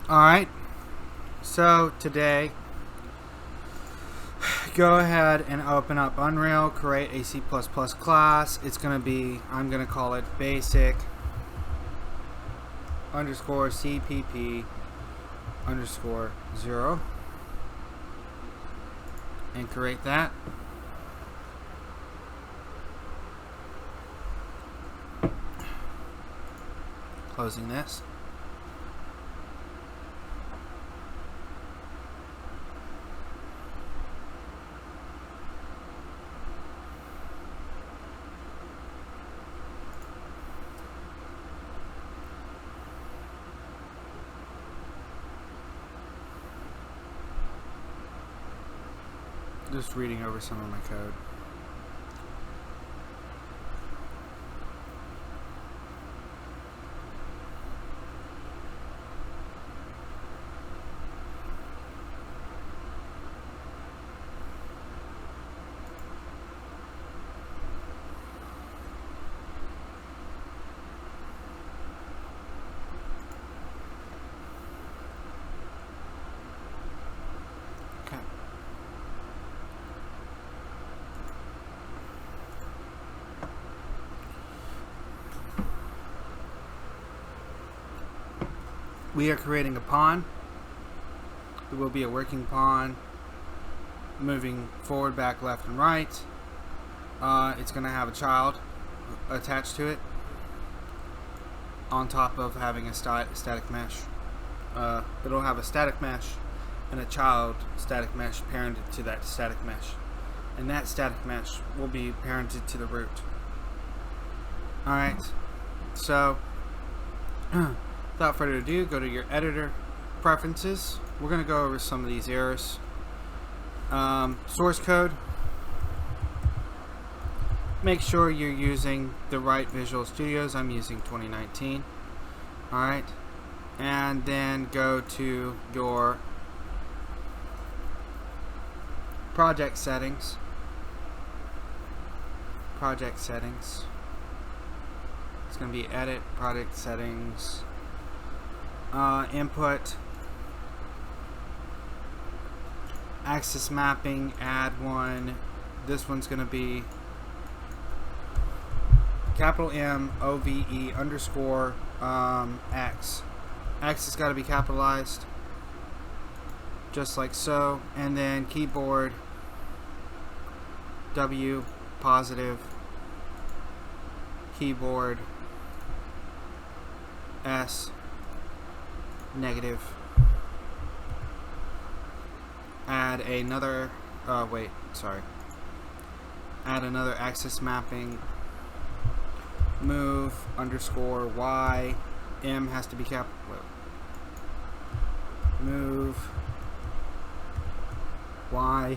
Alright, so today, go ahead and open up Unreal, create a C++ class. It's going to be, I'm going to call it basic underscore CPP underscore 0 and create that. Closing this. Just reading over some of my code. Okay. We are creating a pawn. It will be a working pawn, moving forward, back, left, and right. It's going to have a child attached to it, on top of having a static mesh. It'll have a static mesh and a child static mesh parented to that static mesh, and that static mesh will be parented to the root. Alright, so without further ado, go to your editor preferences. We're going to go over some of these errors. Source code. Make sure you're using the right Visual Studios. I'm using 2019. Alright. And then go to your project settings. Project settings. It's going to be edit, project settings. Input, axis mapping, add one. This one's going to be capital M OVE underscore X. X has got to be capitalized, just like so. And then keyboard W positive, keyboard S negative. Add another add another axis mapping, move underscore Y. M has to be move Y.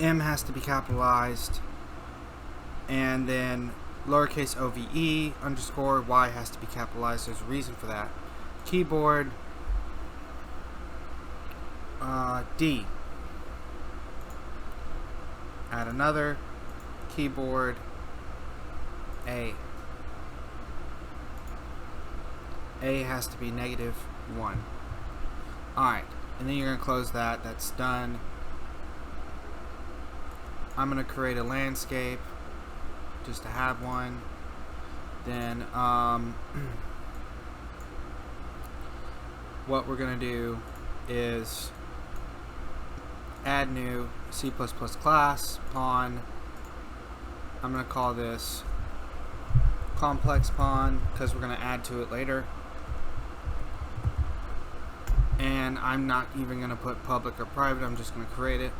M has to be capitalized, and then lowercase OVE underscore Y has to be capitalized. There's a reason for that. Keyboard D. Add another. Keyboard A. A has to be -1. Alright, and then you're going to close that. That's done. I'm going to create a landscape just to have one. Then what we're going to do is add new C++ class pawn. I'm going to call this complex pawn because we're going to add to it later. And I'm not even going to put public or private, I'm just going to create it.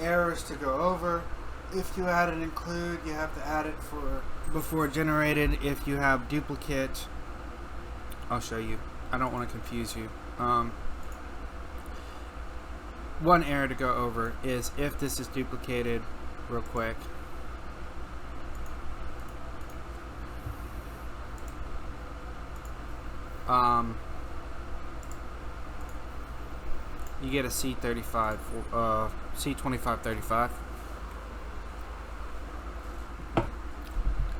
Errors to go over. If you add an include, you have to add it for before generated. If you have duplicate, I'll show you. I don't want to confuse you. One error to go over is if this is duplicated, real quick. you get a C35, C2535.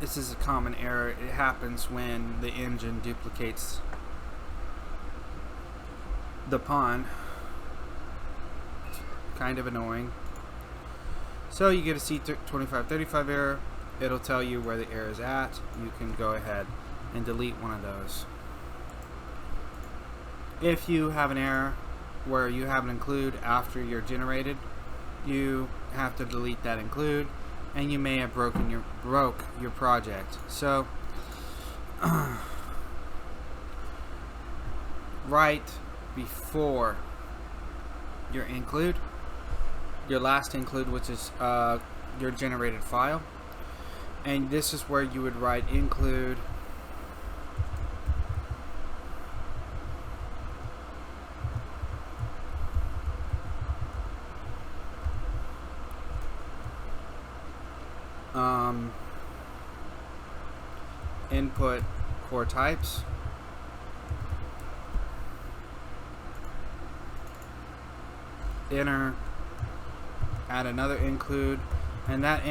This is a common error. It happens when the engine duplicates the pawn. Kind of annoying. So you get a C2535 error. It'll tell you where the error is at. You can go ahead and delete one of those. If you have an error where you have an include after you're generated, you have to delete that include, and you may have broke your project. So right before your include, your last include, which is your generated file, and this is where you would write include input core types, enter, add another include, and that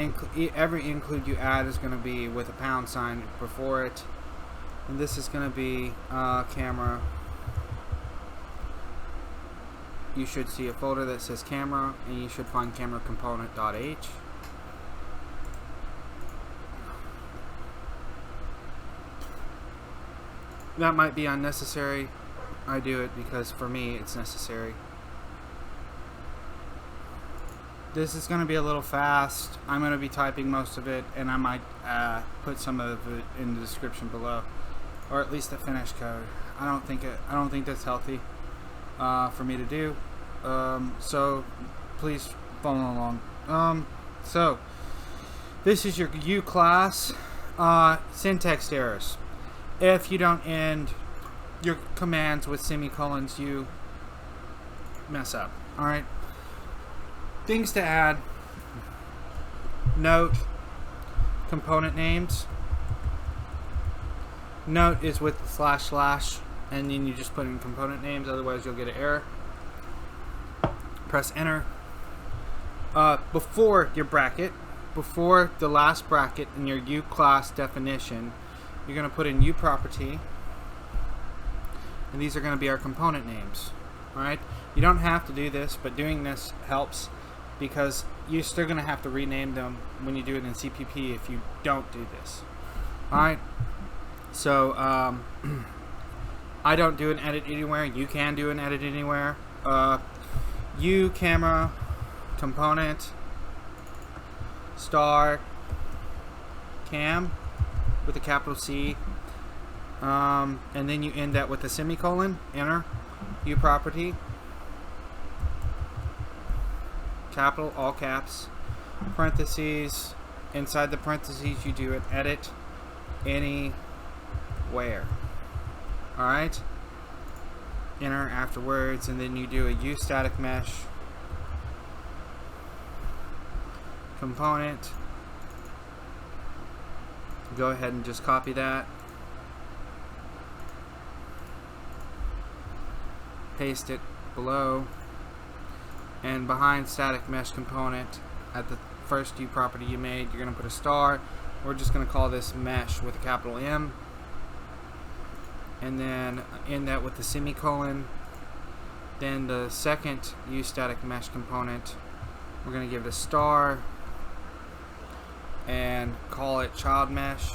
every include you add is going to be with a pound sign before it, and this is going to be camera. You should see a folder that says camera, and you should find camera component.h. That might be unnecessary. I do it because for me it's necessary. This is going to be a little fast. I'm going to be typing most of it, and I might put some of it in the description below, or at least the finished code. I don't think that's healthy for me to do. So please follow along. So this is your U class. Syntax errors. If you don't end your commands with semicolons, you mess up. Alright? Things to add. Note component names. Note is with // and then you just put in component names, otherwise you'll get an error. Press enter. Before your bracket, before the last bracket in your U class definition, you're going to put in U property, and these are going to be our component names. Alright? You don't have to do this, but doing this helps, because you're still going to have to rename them when you do it in CPP if you don't do this. Alright? So, I don't do an edit anywhere. You can do an edit anywhere. U camera component star cam with a capital C, and then you end that with a semicolon, enter, U property, capital, all caps, parentheses, inside the parentheses you do an edit anywhere. Alright, enter afterwards, and then you do a U static mesh component. Go ahead and just copy that, paste it below, and behind static mesh component at the first U property you made, you're going to put a star. We're just going to call this mesh with a capital M, and then end that with the semicolon. Then the second U static mesh component, we're going to give it a star and call it child mesh.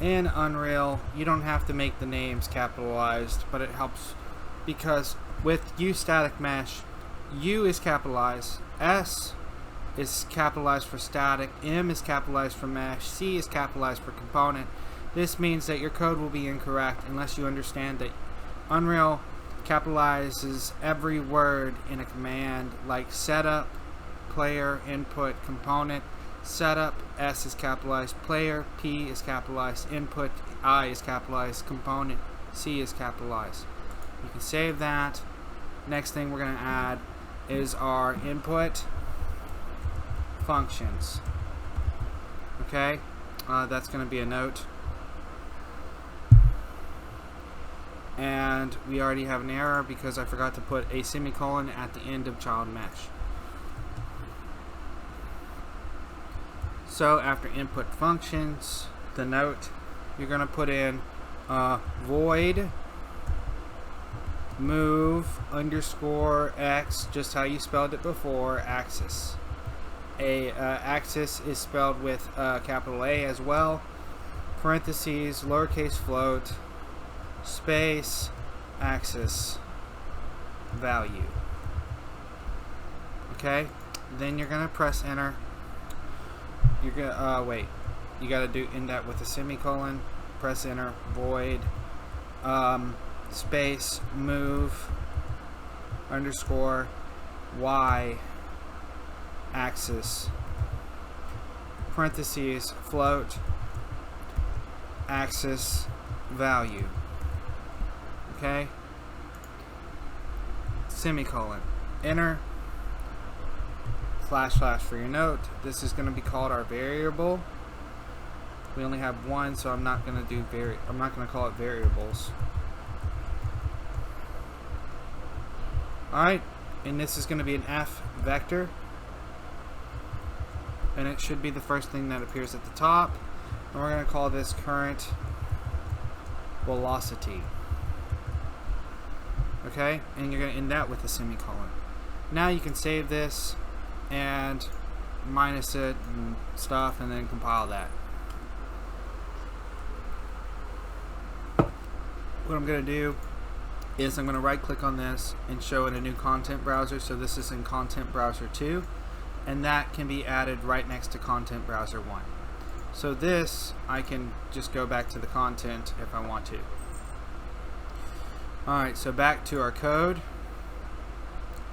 In Unreal, you don't have to make the names capitalized, but it helps because with U static mesh, U is capitalized, S is capitalized for static, M is capitalized for mesh, C is capitalized for component. This means that your code will be incorrect unless you understand that Unreal capitalizes every word in a command, like setup, player, input, component. Setup, S is capitalized, player, P is capitalized, input, I is capitalized, component, C is capitalized. You can save that. Next thing we're going to add is our input functions. Okay, that's going to be a note. and we already have an error because I forgot to put a semicolon at the end of child mesh. So after input functions, the note, you're going to put in void move underscore x, just how you spelled it before, axis. Axis is spelled with capital A as well, parentheses, lowercase float, space, axis, value. Okay, then you're gonna press enter. You're gonna wait. You gotta end that with a semicolon. Press enter. Void space move underscore y axis parentheses float axis value. Okay, semicolon, enter, / for your note. This is going to be called our variable. We only have one, so I'm not going to do I'm not going to call it variables. Alright, and this is going to be an F vector, and it should be the first thing that appears at the top, and we're going to call this current velocity. Okay, and you're going to end that with a semicolon. Now you can save this and minus it and stuff, and then compile that. What I'm going to do is I'm going to right click on this and show in a new content browser. So this is in content browser 2, and that can be added right next to content browser 1. So this, I can just go back to the content if I want to. Alright, so back to our code.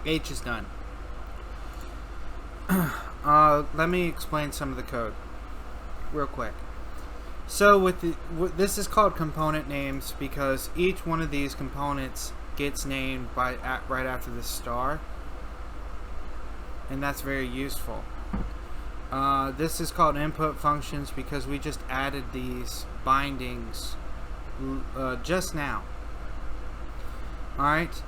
H is done. Let me explain some of the code real quick. So this is called component names because each one of these components gets named right after the star, and that's very useful. This is called input functions because we just added these bindings just now. Alright,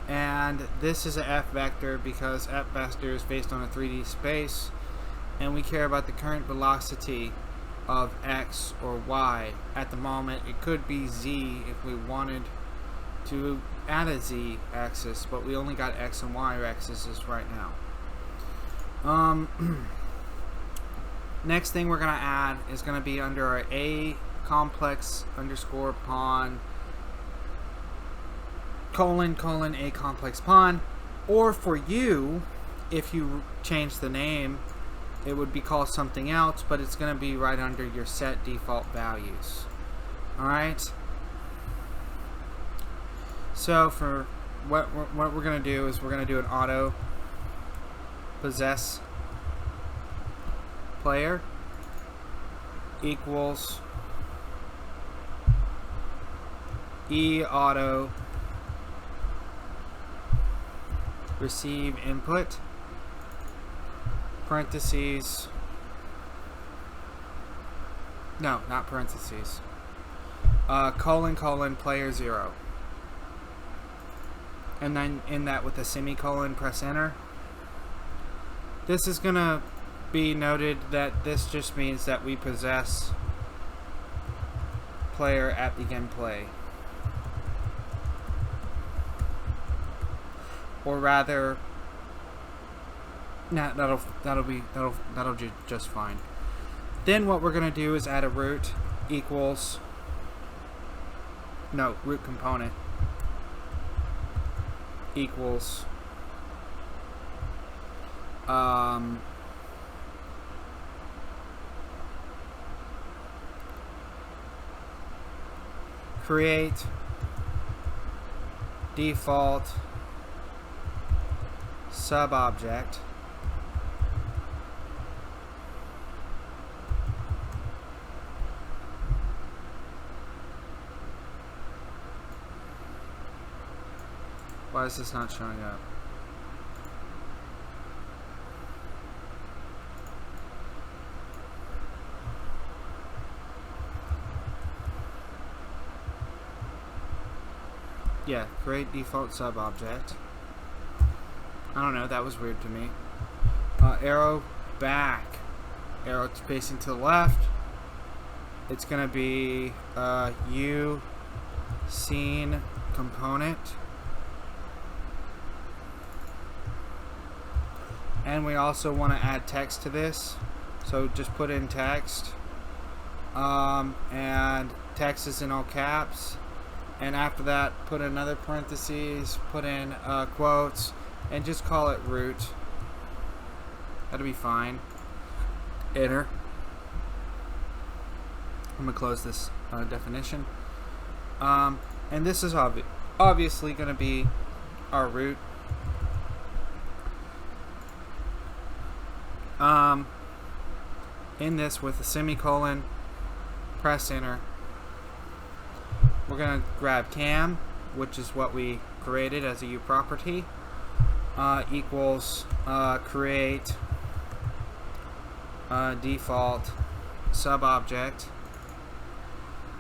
and this is a F vector because F vector is based on a 3D space, and we care about the current velocity of X or Y. At the moment it could be Z if we wanted to add a Z axis, but we only got X and Y axes right now. Next thing we're going to add is going to be under our A complex underscore pawn colon A complex pawn, or for you, if you change the name, it would be called something else, but it's going to be right under your set default values. Alright, so for what we're going to do is we're going to do an auto possess player equals e auto receive input parentheses, no, not parentheses, colon player 0, and then in that with a semicolon, press enter. This is gonna be noted that this just means that we possess player at begin play, or rather, nah, that'll do just fine. Then what we're gonna do is add a root equals root component equals create default subobject Why is this not showing up? Yeah, create default sub object. I don't know, that was weird to me. Arrow back. Arrow facing to the left. It's gonna be U scene component. And we also want to add text to this, so just put in text, and text is in all caps, and after that put another parentheses, put in quotes, and just call it root. That'll be fine. Enter. I'm gonna close this definition, and this is obviously going to be our root. In this with a semicolon, press enter. We're going to grab cam, which is what we created as a U property, equals create default sub object.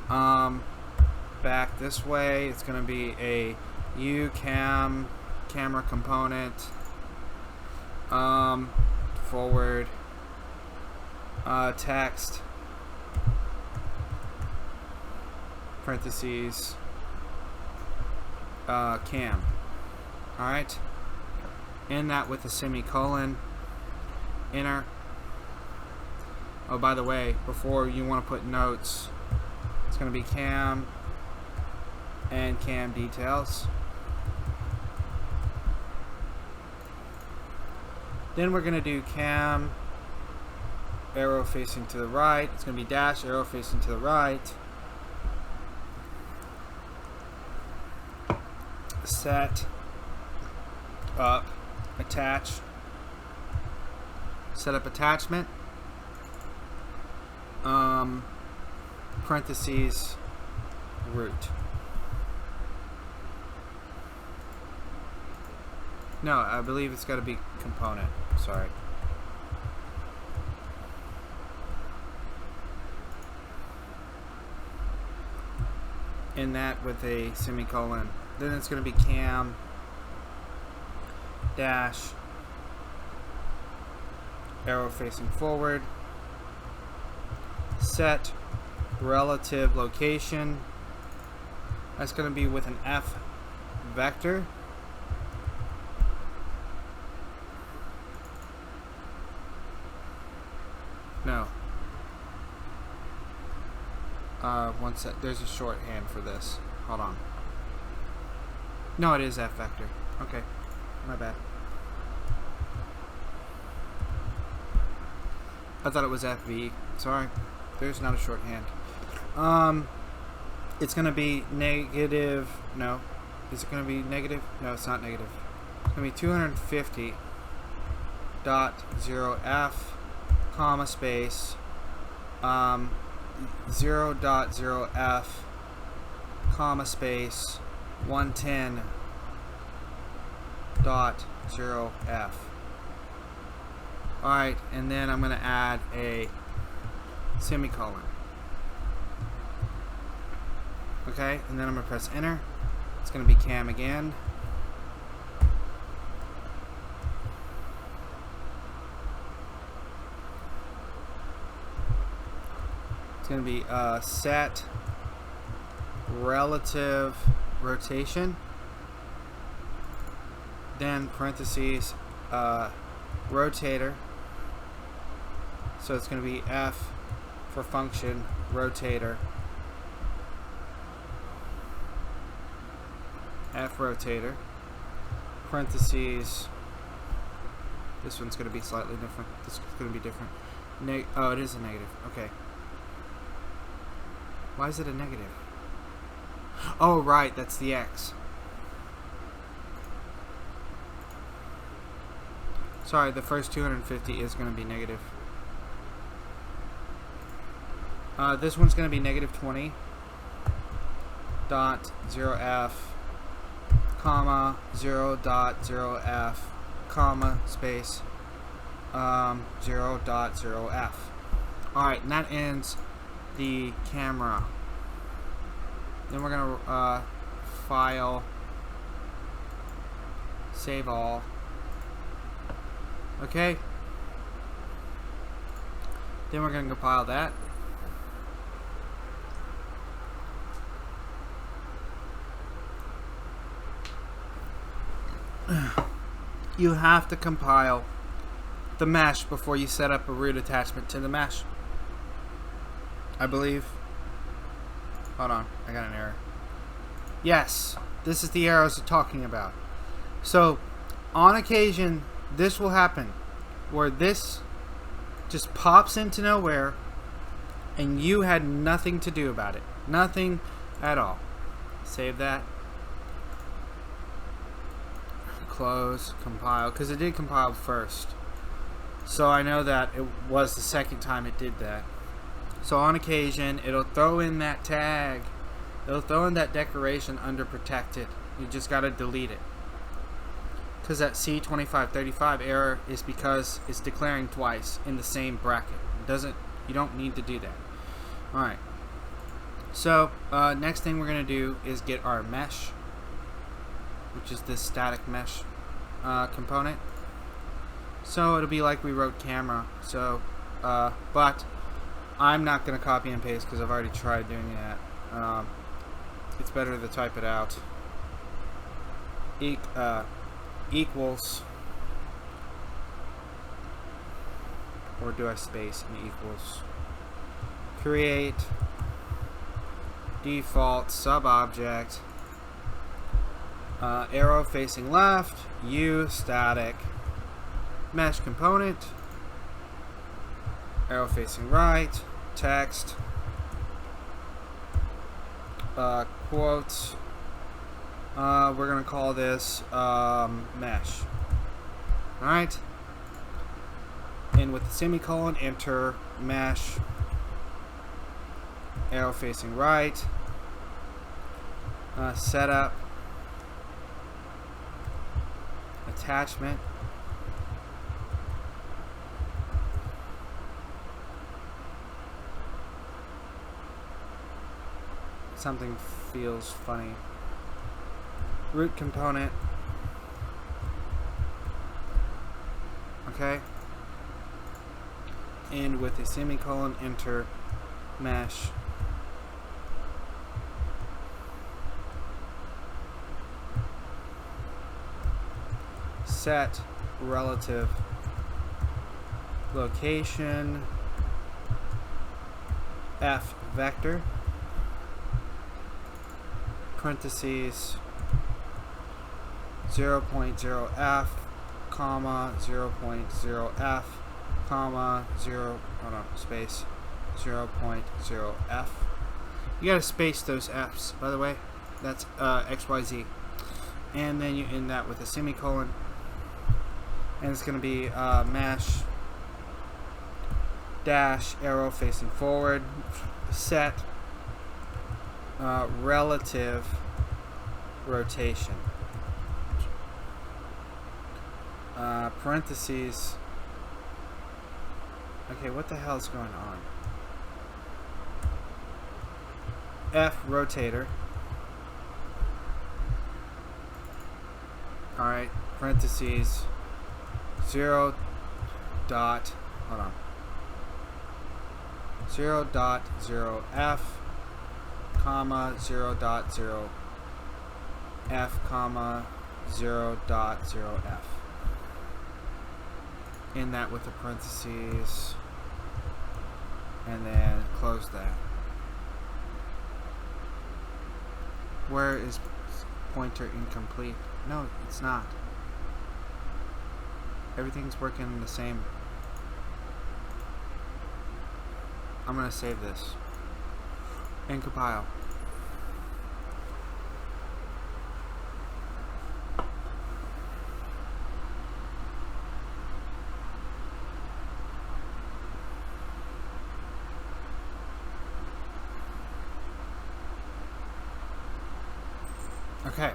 Back this way, it's going to be a U camera component, forward text parentheses cam. Alright, in that with a semicolon, enter. Oh, by the way, before you want to put notes, it's going to be cam and cam details. Then we're going to do cam arrow facing to the right. It's going to be dash arrow facing to the right. Set up attach. Set up attachment. Parentheses root. No, I believe it's got to be component. Sorry. In that with a semicolon. Then it's going to be cam dash arrow facing forward. Set relative location. That's going to be with an F vector. No. One sec. There's a shorthand for this. Hold on. No, it is F vector. Okay. My bad. I thought it was FV. Sorry. There's not a shorthand. It's going to be negative. No. Is it going to be negative? No, it's not negative. It's going to be 250.0F, comma, space, 0.0F, comma, space, 110.0F. Alright, and then I'm going to add a semicolon. Okay, and then I'm going to press enter. It's going to be cam again. It's going to be set relative rotation, then parentheses rotator. So it's going to be F for function rotator, F rotator, parentheses. This one's going to be slightly different. This is going to be different. Oh, it is a negative. Okay. Why is it a negative? Oh, right, that's the X. Sorry, the first 250 is going to be negative. This one's going to be negative 20.0F, comma, 0.0F, comma, space, 0.0F. Alright, and that ends the camera. Then we're going to file Save all. Okay. Then we're going to compile that. You have to compile the mesh before you set up a root attachment to the mesh, I believe. Hold on, I got an error. Yes, this is the error I was talking about. So, on occasion, this will happen, where this just pops into nowhere, and you had nothing to do about it. Nothing at all. Save that. Close, compile, because it did compile first. So I know that it was the second time it did that. So on occasion, it'll throw in that tag. It'll throw in that decoration under protected. You just got to delete it. Because that C2535 error is because it's declaring twice in the same bracket. You don't need to do that. Alright. So next thing we're going to do is get our mesh, which is this static mesh component. So it'll be like we wrote camera. So, but I'm not going to copy and paste because I've already tried doing that. It's better to type it out. Equals, or do I space and equals? Create default sub-object, arrow facing left, U static mesh component, arrow facing right, text, quotes. We're gonna call this mesh. Alright, and with the semicolon, enter mesh, arrow facing right, setup, attachment, something feels funny, root component, okay, and with a semicolon, enter mesh, set relative location f vector, parentheses 0.0f comma 0.0f comma 0, hold on, space 0.0f. You gotta space those f's, by the way. That's XYZ. And then you end that with a semicolon. And it's gonna be mesh dash arrow facing forward, set relative rotation, parentheses. Okay, what the hell is going on? F rotator. Alright, parentheses 0 dot, hold on, 0.0 f comma 0.0 f comma 0.0 f. In that with the parentheses, and then close that. Where is pointer incomplete? No, it's not. Everything's working the same. I'm gonna save this and compile. Okay.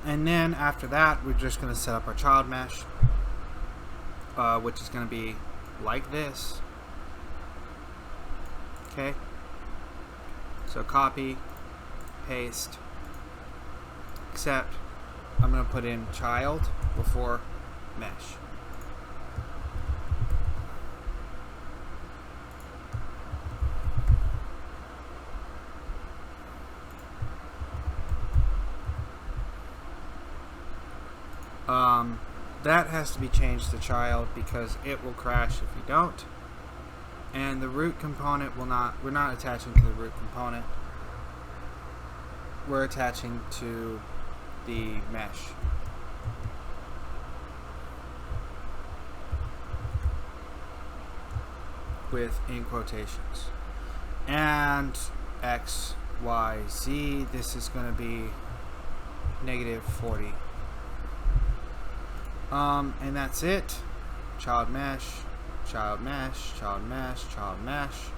And then after that, we're just going to set up our child mesh, which is going to be like this. Okay. So copy, paste, except I'm going to put in child before mesh. That has to be changed to child because it will crash if you don't. And the root component will not, we're not attaching to the root component. We're attaching to the mesh. With in quotations. And X, Y, Z, this is going to be -40. And that's it. Child mesh, child mesh, child mesh, child mesh.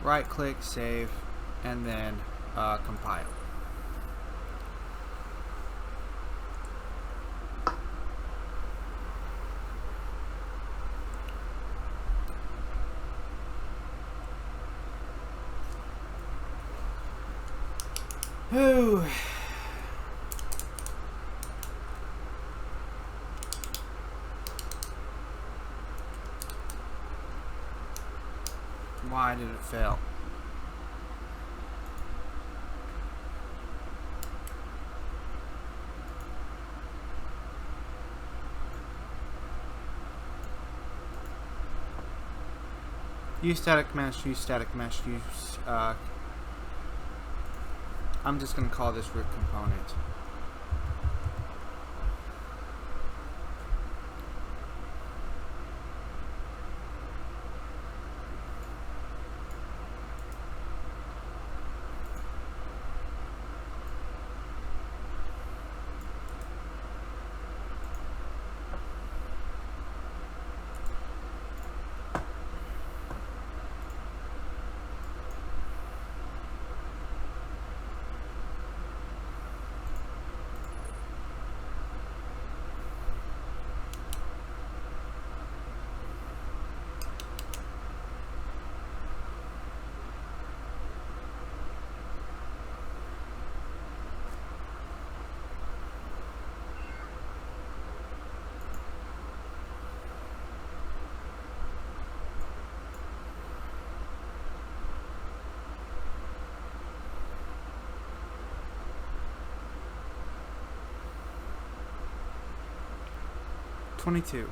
Right click, save, and then compile. Whew. Why did it fail? Use static mesh, use static mesh, use I'm just going to call this root component. $22.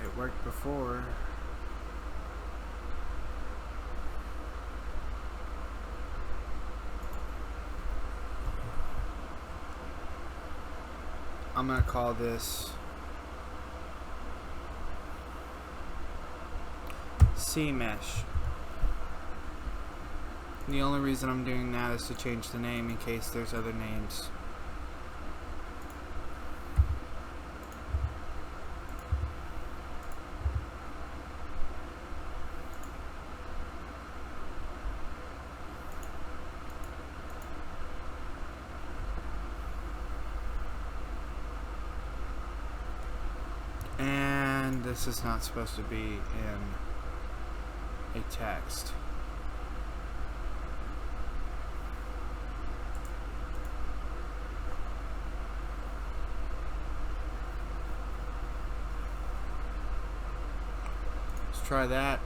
It worked before. I'm going to call this C mesh. The only reason I'm doing that is to change the name in case there's other names. And this is not supposed to be in a text. Let's try that.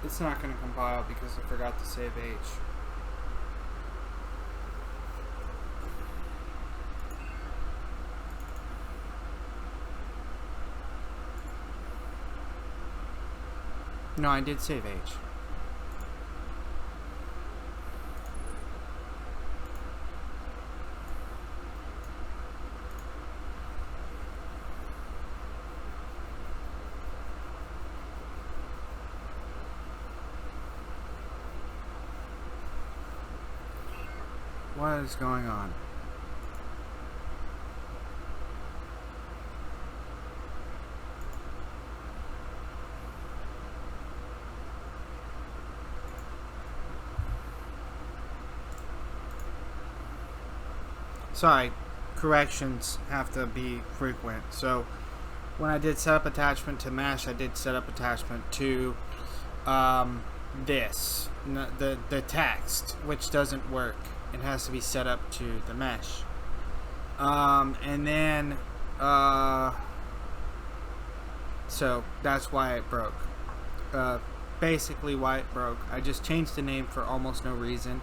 It's not going to compile because I forgot to save H. No, I did save H. What is going on? sorry, corrections have to be frequent. So when I did set up attachment to mesh, I did set up attachment to the text, which doesn't work. It has to be set up to the mesh. And then so that's why it broke. Basically why it broke. I just changed the name for almost no reason.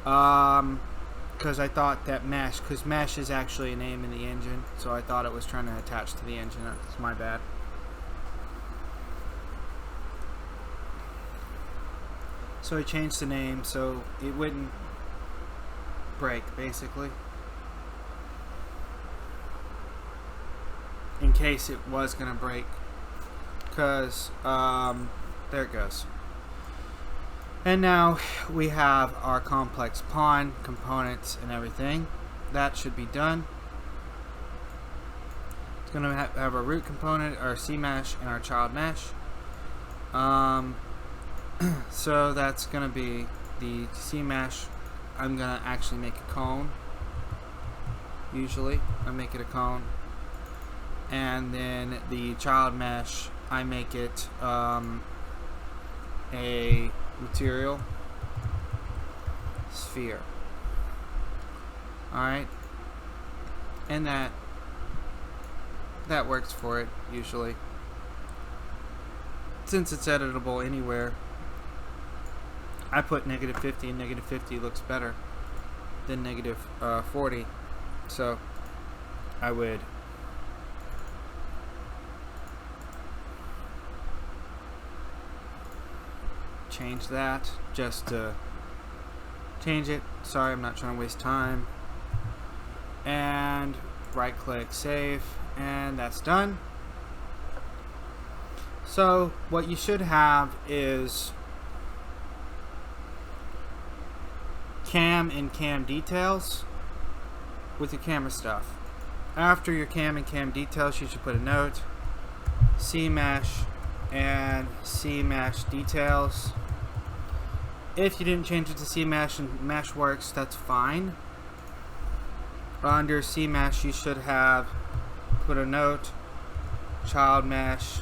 Because I thought that mesh, because mesh is actually a name in the engine, so I thought it was trying to attach to the engine. That's my bad. So I changed the name so it wouldn't break, basically, in case it was gonna break. Because there it goes. And now we have our complex pawn components and everything. That should be done. It's going to have our root component, our C mesh, and our child mesh. So that's going to be the C mesh. I'm going to actually make a cone. Usually I make it a cone. And then the child mesh, I make it a material sphere. Alright, and that works for it usually, since it's editable anywhere. I put -50, and -50 looks better than -40, so I would change that just to change it. Sorry, I'm not trying to waste time. And right click, save, and that's done. So what you should have is cam and cam details with your camera stuff. After your cam and cam details, you should put a note, C mesh and C mesh details. If you didn't change it to C mesh and mesh works, that's fine. Under C mesh, you should have put a note, child mesh,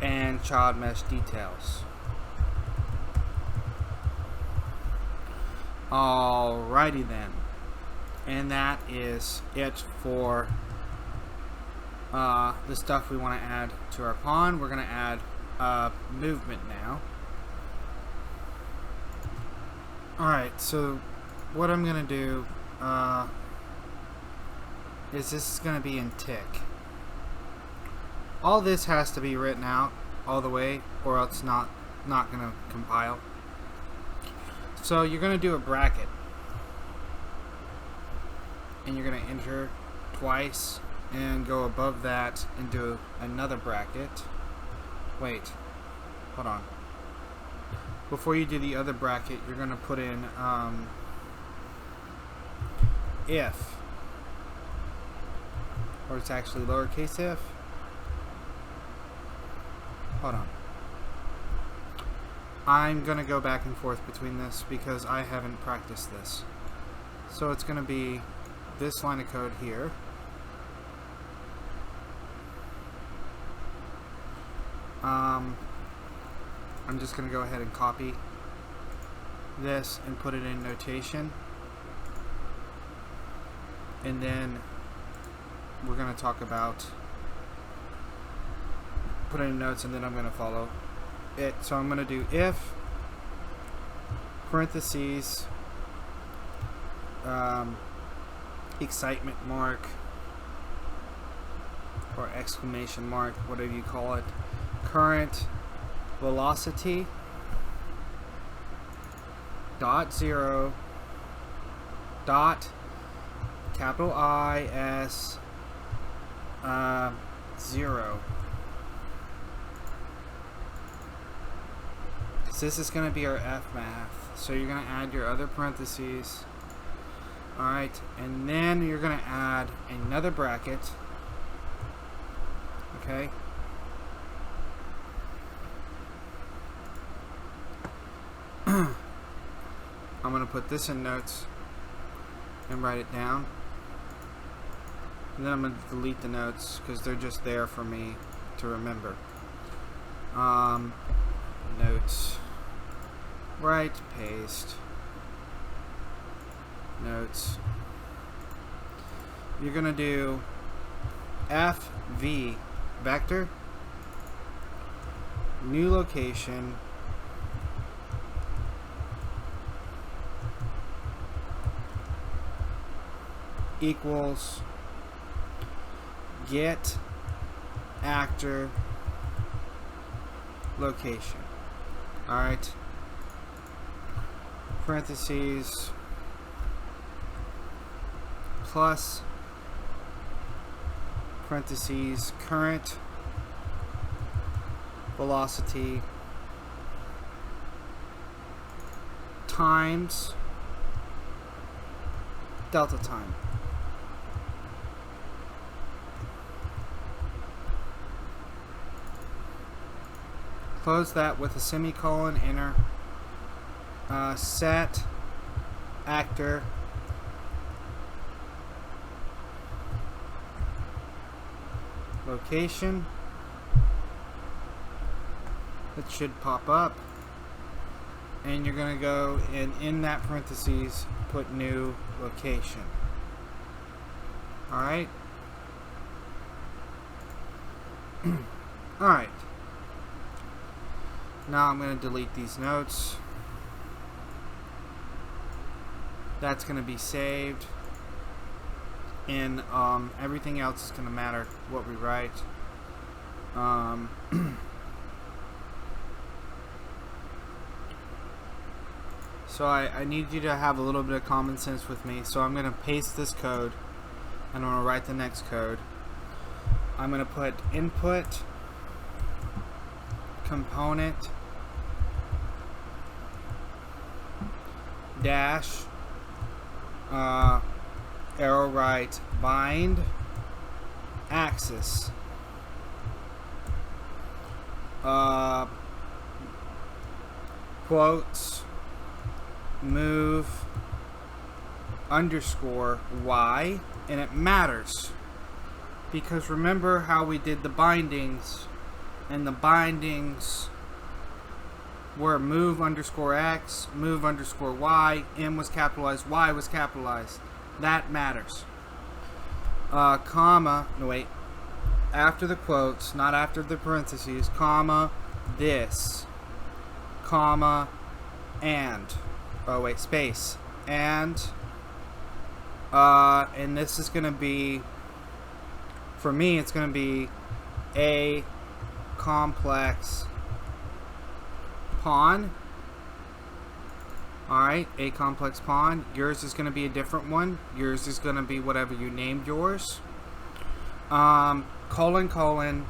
and child mesh details. Alrighty then. And that is it for the stuff we want to add to our pawn. We're going to add movement now. Alright, so what I'm going to do is this is going to be in tick. All this has to be written out all the way, or else not going to compile. So you're going to do a bracket, and you're going to enter twice and go above that and do another bracket. Wait, hold on. Before you do the other bracket, you're going to put in if, or it's actually lowercase if. Hold on. I'm going to go back and forth between this because I haven't practiced this. So it's going to be this line of code here. I'm just going to go ahead and copy this and put it in notation. And then we're going to talk about put in notes, and then I'm going to follow it. So I'm going to do if parentheses excitement mark or exclamation mark, whatever you call it, current velocity dot 0 dot capital I S 0. This is going to be our F math, so you're going to add your other parentheses. Alright, and then you're going to add another bracket. Okay. I'm going to put this in notes. and write it down. And then I'm going to delete the notes because they're just there for me to remember. Notes, right, paste, notes. You're going to do FV vector, new location, equals get actor location. Alright, parentheses plus parentheses current velocity times delta time. Close that with a semicolon, enter. Set actor location. It should pop up, and you're going to go and in that parentheses put new location. Alright. Alright. Now I'm going to delete these notes. That's going to be saved. And everything else is going to matter what we write. So I need you to have a little bit of common sense with me. So I'm going to paste this code and I'm going to write the next code. I'm going to put input component dash arrow right bind axis quotes move underscore y, and it matters because remember how we did the bindings, and the bindings were move underscore x, move underscore y, m was capitalized, y was capitalized. That matters. Comma, no wait, after the quotes, not after the parentheses, comma, this, comma, and, oh wait, space, and this is going to be, for me, it's going to be a complex pawn. Alright, a complex pawn. Yours is going to be a different one. Yours is going to be whatever you named yours. Colon, colon,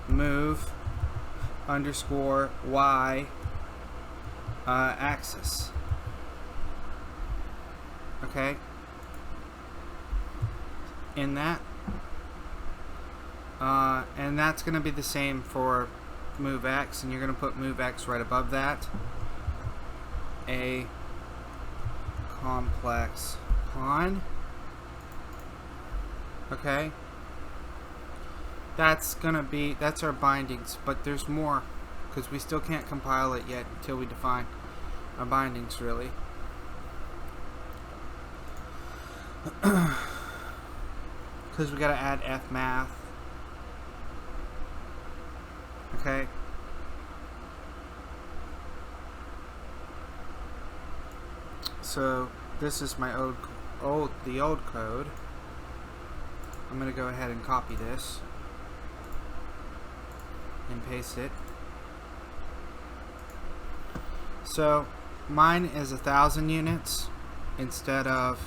move underscore y axis. Okay? In that. And that's going to be the same for move x, and you're going to put move x right above that. A complex pawn. Okay? That's our bindings, but there's more because we still can't compile it yet until we define our bindings really. Because we got to add f math. Okay. So this is my the old code. I'm going to go ahead and copy this and paste it. So mine is 1,000 units instead of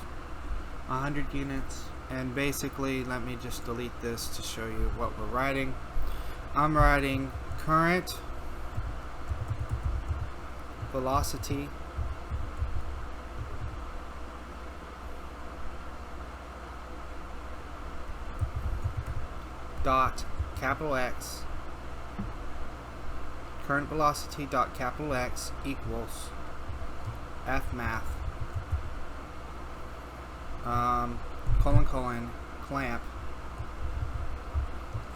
100 units, and basically let me just delete this to show you what we're writing. I'm writing current velocity dot capital X, current velocity dot capital X equals fmath clamp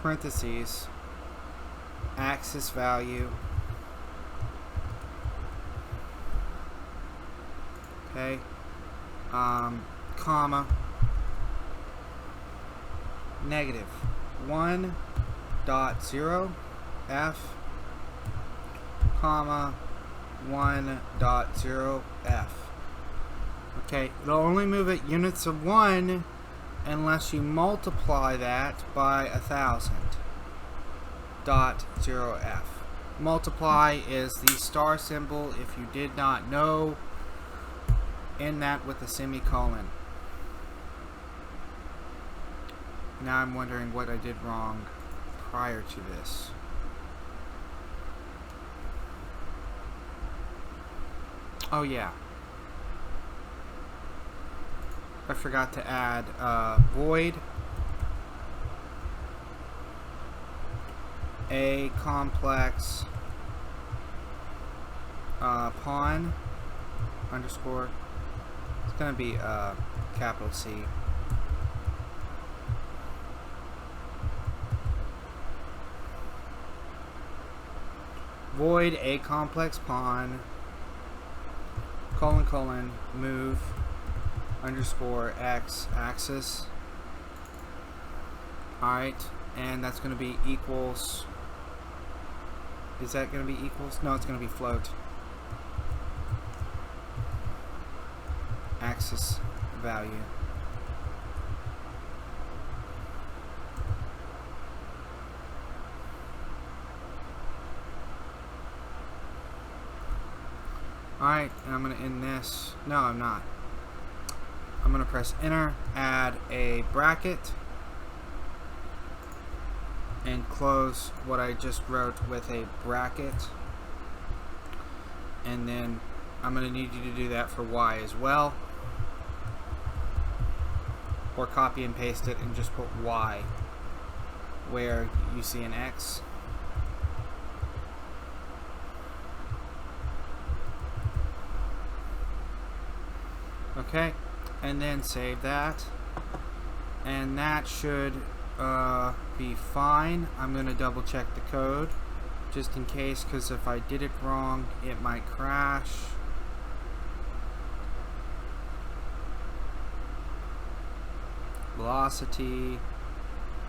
parentheses axis value, okay, comma, negative 1.0 f, comma 1.0 f. Okay, it'll only move at units of 1 unless you multiply that by 1,000.0 f. Multiply is the star symbol, if you did not know, end that with a semicolon. Now I'm wondering what I did wrong prior to this. Oh yeah, I forgot to add void a complex pawn underscore. It's gonna be capital C. Void a complex pawn colon move underscore x axis. Alright, and that's going to be equals. Is that going to be equals? No, it's going to be float. Axis value. Alright, and I'm going to end this. No, I'm not. I'm going to press enter, add a bracket, and close what I just wrote with a bracket. And then I'm going to need you to do that for y as well. Or copy and paste it and just put y where you see an x. Okay, and then save that, and that should be fine. I'm going to double check the code just in case, because if I did it wrong it might crash. Velocity,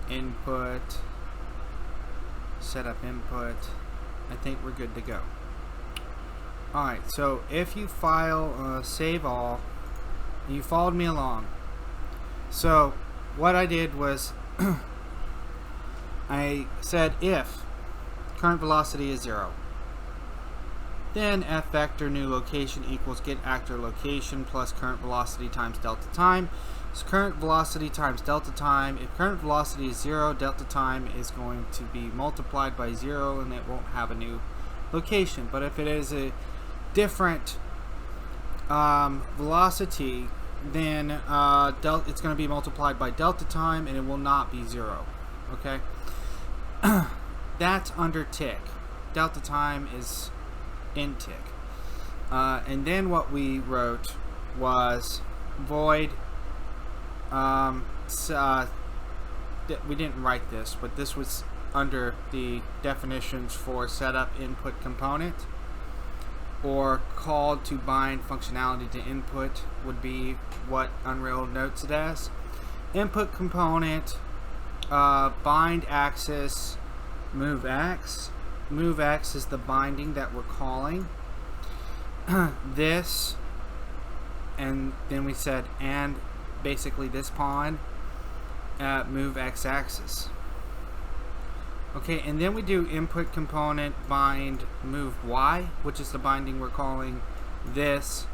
input, setup input. I think we're good to go. Alright, so if you file save all, you followed me along. So what I did was I said if current velocity is 0, then f vector new location equals get actor location plus current velocity times delta time. So current velocity times delta time. If current velocity is 0, delta time is going to be multiplied by 0 and it won't have a new location. But if it is a different velocity, then it's going to be multiplied by delta time and it will not be 0. Okay, that's under tick. Delta time is in tick. And then what we wrote was void. We didn't write this, but this was under the definitions for setup input component, or called to bind functionality to input would be what Unreal notes it as. Input component, bind axis, move x. Move x is the binding that we're calling. This, and then we said and basically this pawn, move x-axis. Okay, and then we do input component bind move y, which is the binding we're calling this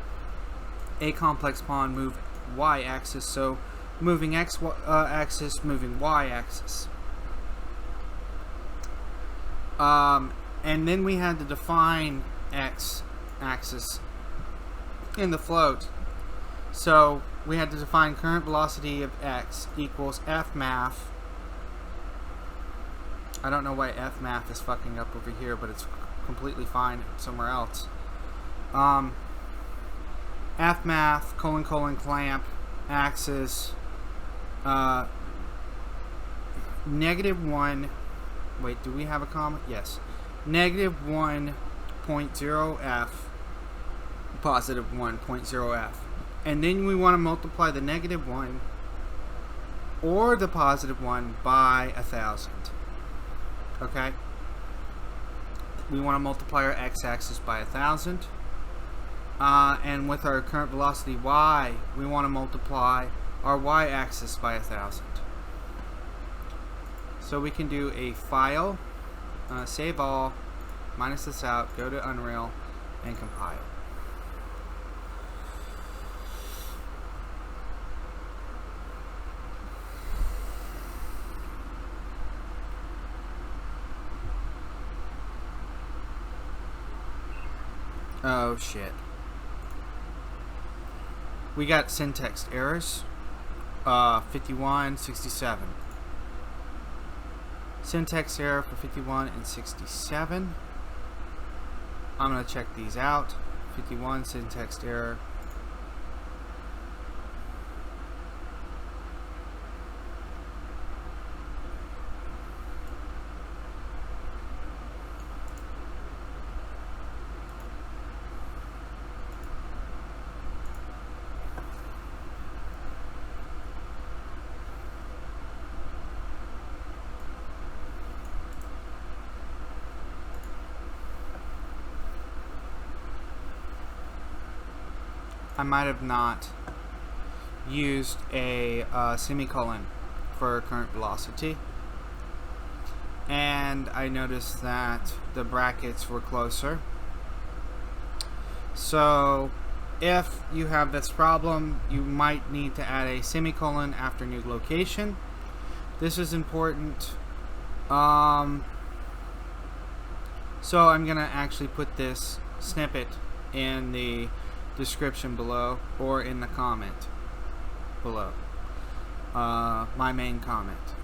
a complex pawn move y-axis. So moving x-axis, moving y-axis. And then we had to define x-axis in the float. So we had to define current velocity of x equals fmath. I don't know why fmath is fucking up over here, but it's completely fine somewhere else. fmath clamp axis -1. Wait, do we have a comma? Yes. -1.0f, +1.0f. And then we want to multiply the -1 or the +1 by 1,000. Okay? We want to multiply our x-axis by 1,000. And with our current velocity y, we want to multiply our y-axis by 1,000. So we can do a file, save all, minus this out, go to Unreal, and compile. Oh shit. We got syntax errors. 51, 67. Syntax error for 51 and 67. I'm going to check these out. 51 syntax error. I might have not used a semicolon for current velocity, and I noticed that the brackets were closer. So if you have this problem, you might need to add a semicolon after new location. This is important. So I'm gonna actually put this snippet in the description below, or in the comment below, my main comment.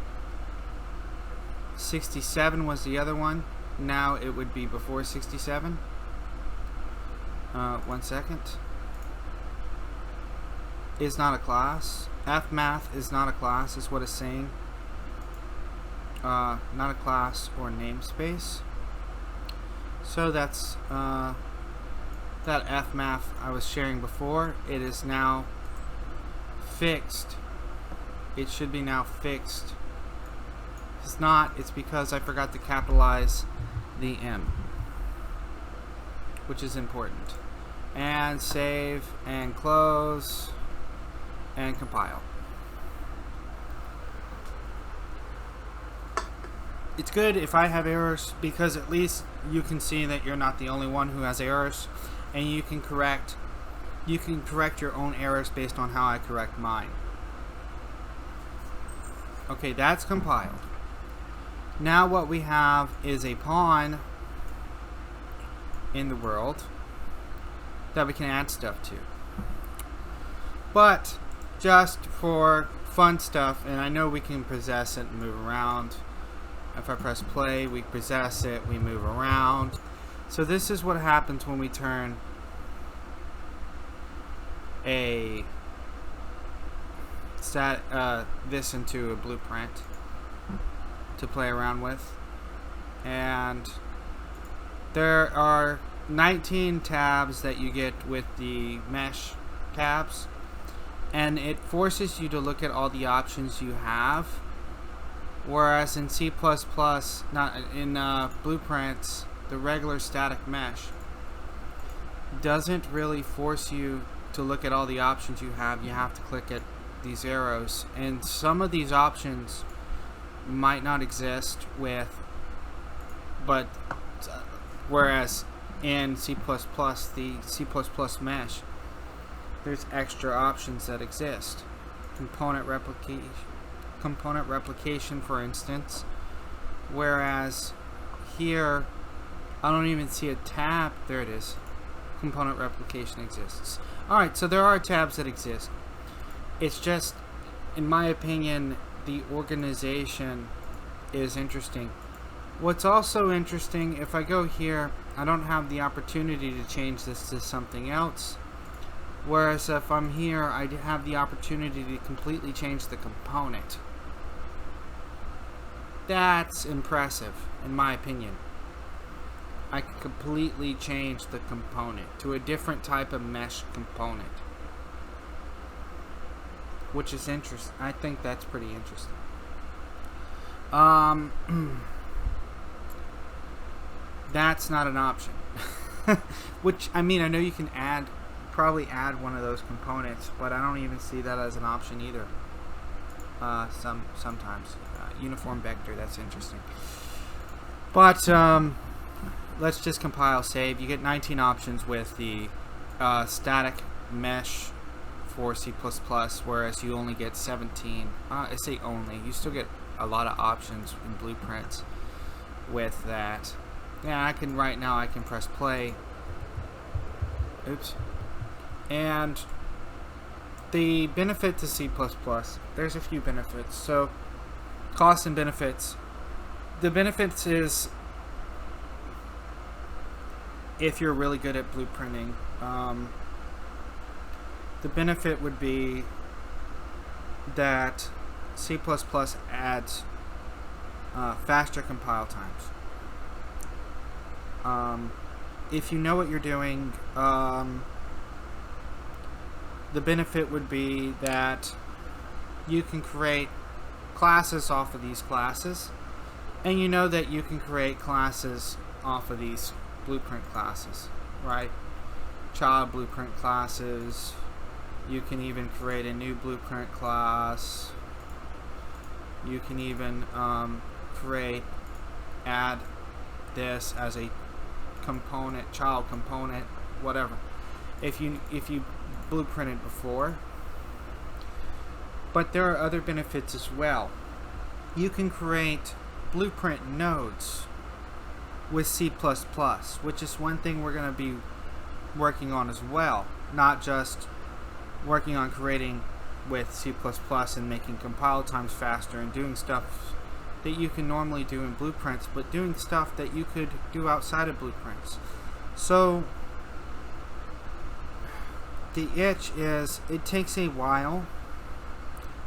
67 was the other one. Now it would be before 67. 1 second. Is not a class. fmath is not a class, is what it's saying. Not a class or namespace. So that's that fmath I was sharing before. It is now fixed. It should be now fixed. If it's not, it's because I forgot to capitalize the M, which is important. And save and close and compile. It's good if I have errors, because at least you can see that you're not the only one who has errors, and you can correct your own errors based on how I correct mine. Okay, that's compiled. Now what we have is a pawn in the world that we can add stuff to. But just for fun stuff, and I know we can possess it and move around. If I press play, we possess it, we move around. So this is what happens when we turn this into a blueprint to play around with. And there are 19 tabs that you get with the mesh tabs, and it forces you to look at all the options you have. Whereas in C++, not in blueprints, the regular static mesh doesn't really force you to look at all the options you have. You have to click at these arrows, and some of these options might not exist whereas in C++, the C++ mesh, there's extra options that exist. Component replication, for instance, whereas here I don't even see a tab. There it is. Component replication exists. Alright, so there are tabs that exist. It's just, in my opinion, the organization is interesting. What's also interesting, if I go here, I don't have the opportunity to change this to something else. Whereas if I'm here, I have the opportunity to completely change the component. That's impressive, in my opinion. I can completely change the component to a different type of mesh component, which is interesting. I think that's pretty interesting. That's not an option. Which, I mean, I know you can probably add one of those components, but I don't even see that as an option either. Sometimes uniform vector, that's interesting. But let's just compile, save. You get 19 options with the static mesh for C++, whereas you only get 17. I say only. You still get a lot of options in blueprints with that. Yeah, right now I can press play. Oops. And the benefit to C++, there's a few benefits. So, costs and benefits. The benefits is, if you're really good at blueprinting, the benefit would be that C++ adds faster compile times. If you know what you're doing, the benefit would be that you can create classes off of these classes, and you know that you can create classes off of these blueprint classes, right? Child blueprint classes. You can even create a new blueprint class. You can even add this as a component, child component, whatever. If you blueprinted before. But there are other benefits as well. You can create blueprint nodes with C++, which is one thing we're going to be working on as well. Not just working on creating with C++ and making compile times faster and doing stuff that you can normally do in blueprints, but doing stuff that you could do outside of blueprints. So the itch is, it takes a while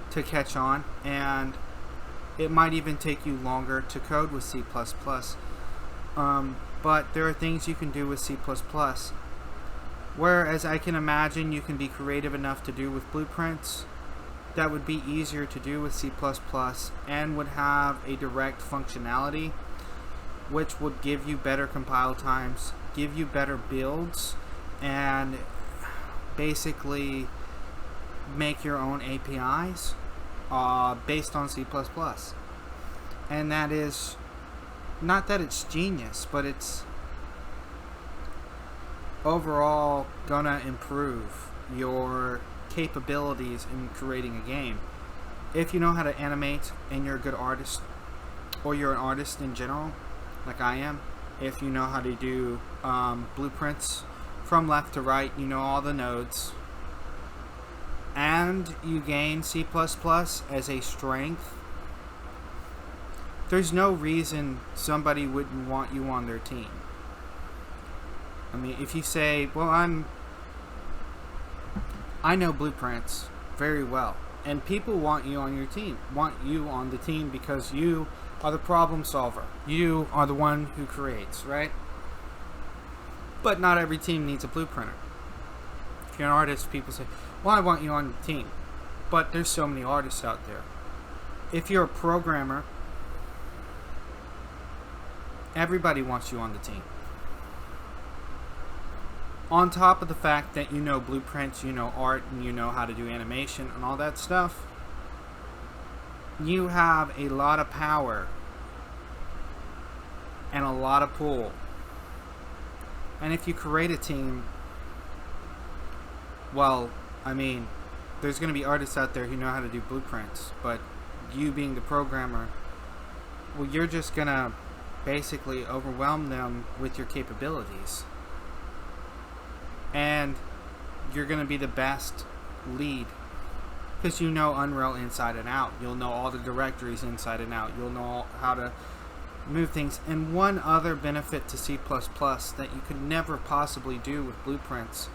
to catch on, and it might even take you longer to code with C++. But there are things you can do with C++, whereas I can imagine you can be creative enough to do with blueprints that would be easier to do with C++ and would have a direct functionality, which would give you better compile times, give you better builds, and basically make your own APIs based on C++. And that is, not that it's genius, but it's overall gonna improve your capabilities in creating a game. If you know how to animate and you're a good artist, or you're an artist in general, like I am, if you know how to do blueprints from left to right, you know all the nodes, and you gain C++ as a strength, there's no reason somebody wouldn't want you on their team. I mean, if you say, well, I know blueprints very well, and people want you on your team, want you on the team because you are the problem solver. You are the one who creates, right? But not every team needs a blueprinter. If you're an artist, people say, well, I want you on the team. But there's so many artists out there. If you're a programmer, everybody wants you on the team. On top of the fact that you know blueprints, you know art, and you know how to do animation and all that stuff, you have a lot of power and a lot of pull. And if you create a team, well, I mean, there's going to be artists out there who know how to do blueprints, but you being the programmer, well, you're just going to basically overwhelm them with your capabilities. And you're going to be the best lead because you know Unreal inside and out. You'll know all the directories inside and out. You'll know how to move things. And one other benefit to C++ that you could never possibly do with blueprints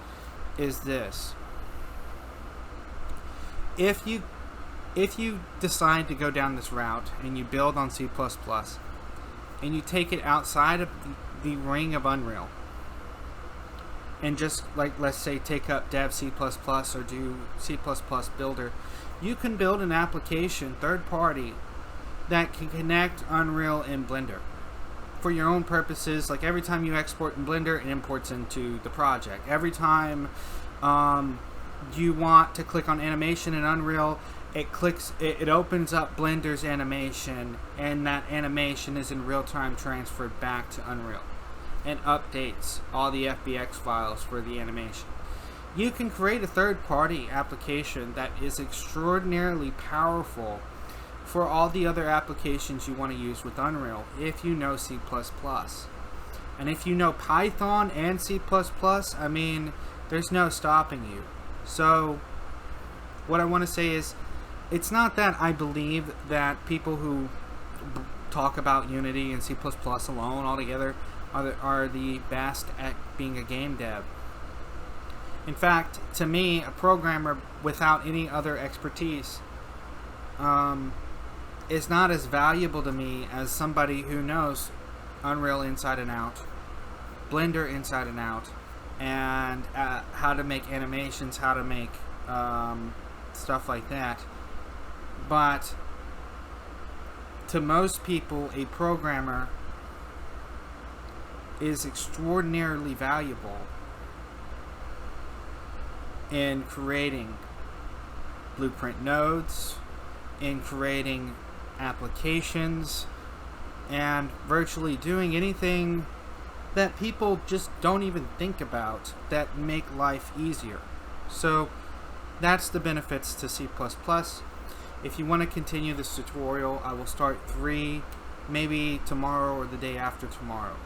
is this. if you decide to go down this route and you build on C++ and you take it outside of the ring of Unreal and just, like, let's say take up dev C++ or do C++ builder, you can build an application third party that can connect Unreal and Blender for your own purposes. Like every time you export in Blender, it imports into the project. Every time you want to click on animation in Unreal, it opens up Blender's animation, and that animation is in real time transferred back to Unreal and updates all the FBX files for the animation. You can create a third-party application that is extraordinarily powerful for all the other applications you want to use with Unreal if you know C++. And if you know Python and C++, I mean, there's no stopping you. So what I want to say is, it's not that I believe that people who talk about Unity and C++ alone altogether are the best at being a game dev. In fact, to me, a programmer without any other expertise is not as valuable to me as somebody who knows Unreal inside and out, Blender inside and out, and how to make animations, how to make stuff like that. But to most people, a programmer is extraordinarily valuable in creating blueprint nodes, in creating applications, and virtually doing anything that people just don't even think about that make life easier. So that's the benefits to C++. If you want to continue this tutorial, I will start 3 maybe tomorrow or the day after tomorrow.